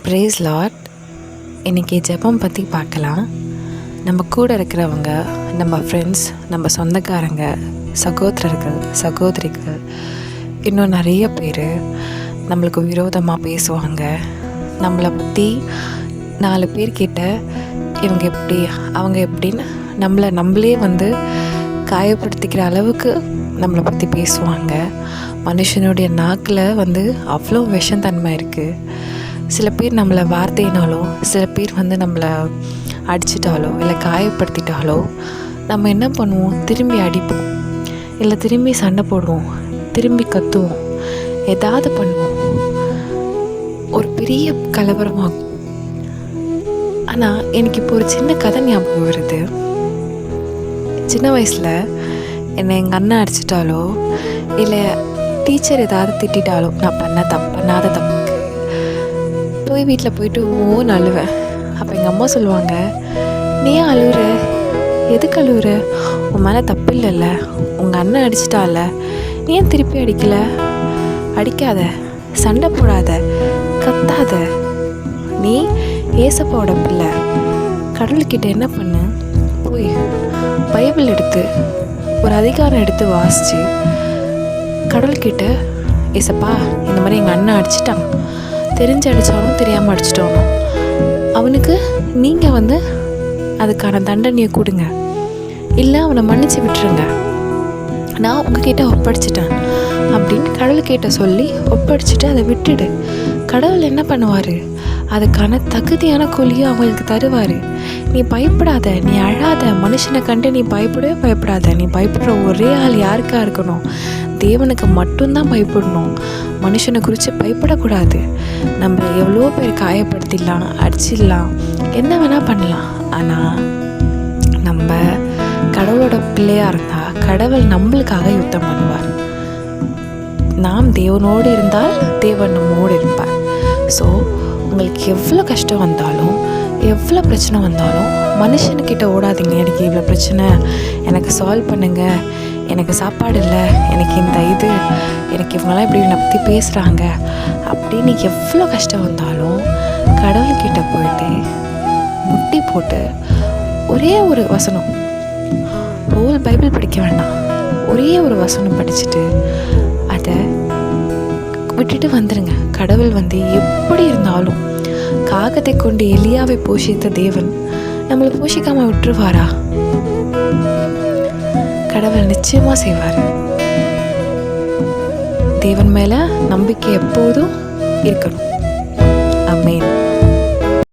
Price Lord. இன்றைக்கி ஜெபம் பற்றி பார்க்கலாம். நம்ம கூட இருக்கிறவங்க, நம்ம ஃப்ரெண்ட்ஸ், நம்ம சொந்தக்காரங்க, சகோதரர்கள், சகோதரிகள், இன்னும் நிறைய பேர் நம்மளுக்கு விரோதமாக பேசுவாங்க. நம்மளை பற்றி 4 பேர்கிட்ட இவங்க எப்படி அவங்க எப்படின்னு நம்மளே காயப்படுத்திக்கிற அளவுக்கு நம்மளை பற்றி பேசுவாங்க. மனுஷனுடைய நாக்கில் அவ்வளோ விஷத்தன்மை இருக்குது. சில பேர் நம்மளை வார்த்தையினாலோ, சில பேர் நம்மளை அடிச்சிட்டாலோ இல்லை காயப்படுத்திட்டாலோ நம்ம என்ன பண்ணுவோம்? திரும்பி அடிப்போம், இல்லை திரும்பி சண்டை போடுவோம், திரும்பி கத்துவோம், ஏதாவது பண்ணுவோம். ஒரு பெரிய கலவரமாகும். ஆனால் எனக்கு இப்போ ஒரு சின்ன கதை ஞாபகம் வருது. சின்ன வயசில் என்னை எங்கள் அண்ணன் அடிச்சிட்டாலோ இல்லை டீச்சர் ஏதாவது திட்டாலோ நான் பண்ணாத தப்புக்கு போய் வீட்டில் போயிட்டு அழுவேன். அப்போ எங்கள் அம்மா சொல்லுவாங்க, நீ ஏன் அழுவுற? எதுக்கு அழுவுற? உன் மேலே தப்பு இல்லைல்ல, உங்கள் அண்ணன் அடிச்சிட்டால, நீ ஏன் திருப்பி அடிக்கலை? அடிக்காத, சண்டை போடாத, கத்தாத. நீ ஏசப்பாவோட பிள்ளை. கடவுள்கிட்ட என்ன பண்ணு? போய் பைபிள் எடுத்து ஒரு அதிகாரம் எடுத்து வாசித்து கடவுள்கிட்ட, ஏசப்பா இந்த மாதிரி எங்கள் அண்ணன் அடிச்சிட்டான், தெரிஞ்சு அடித்தாலும் தெரியாமல் அடிச்சிட்டோம், அவனுக்கு நீங்கள் அதுக்கான தண்டனையை கொடுங்க, இல்லை அவனை மன்னிச்சு விட்டுருங்க, நான் உங்ககிட்ட ஒப்படைச்சிட்டேன் அப்படின்னு கடவுள்கிட்ட சொல்லி ஒப்படைச்சிட்டு அதை விட்டுடு. கடவுள் என்ன பண்ணுவார்? அதுக்கான தகுதியான கூலியும் அவங்களுக்கு தருவார். நீ பயப்படாத, நீ அழாத, மனுஷனை கண்டு நீ பயப்படவே பயப்படாத. நீ பயப்படுற ஒரே ஆள் யாருக்கா இருக்கணும்? தேவனுக்கு மட்டும்தான் பயப்படணும். மனுஷனை குறித்து பயப்படக்கூடாது. நம்ம எவ்வளோ பேர் காயப்படுத்திடலாம், அடிச்சிடலாம், என்ன வேணால் பண்ணலாம். ஆனால் நம்ம கடவுளோட பிள்ளையாக இருந்தால் கடவுள் நம்மளுக்காக யுத்தம் பண்ணுவார். நாம் தேவனோடு இருந்தால் தேவன் நம்மோடு இருப்பார். ஸோ உங்களுக்கு எவ்வளோ கஷ்டம் வந்தாலும், எவ்வளோ பிரச்சனை வந்தாலும் மனுஷனுக்கிட்ட ஓடாதீங்க. எனக்கு இவ்வளோ பிரச்சனை, எனக்கு சால்வ் பண்ணுங்க, எனக்கு சாப்பாடு இல்லை, எனக்கு எனக்கு இவங்கெல்லாம் இப்படி என்னை பற்றி பேசுகிறாங்க அப்படின்னு எவ்வளோ கஷ்டம் வந்தாலும் கடவுள்கிட்ட போயிட்டு முட்டி போட்டு ஒரே ஒரு வசனம், ஹோல் பைபிள் படிக்க வேண்டாம், ஒரே ஒரு வசனம் படிச்சுட்டு அதை விட்டுட்டு வந்துடுங்க. கடவுள் எப்படி இருந்தாலும் காகத்தை கொண்டு எலியாவை போஷித்த தேவன் நம்மளை போஷிக்காமல் விட்டுருவாரா? கடவுள் நிச்சயமாக செய்வார். தேவன் மேலே நம்பிக்கை எப்போதும் இருக்கணும்.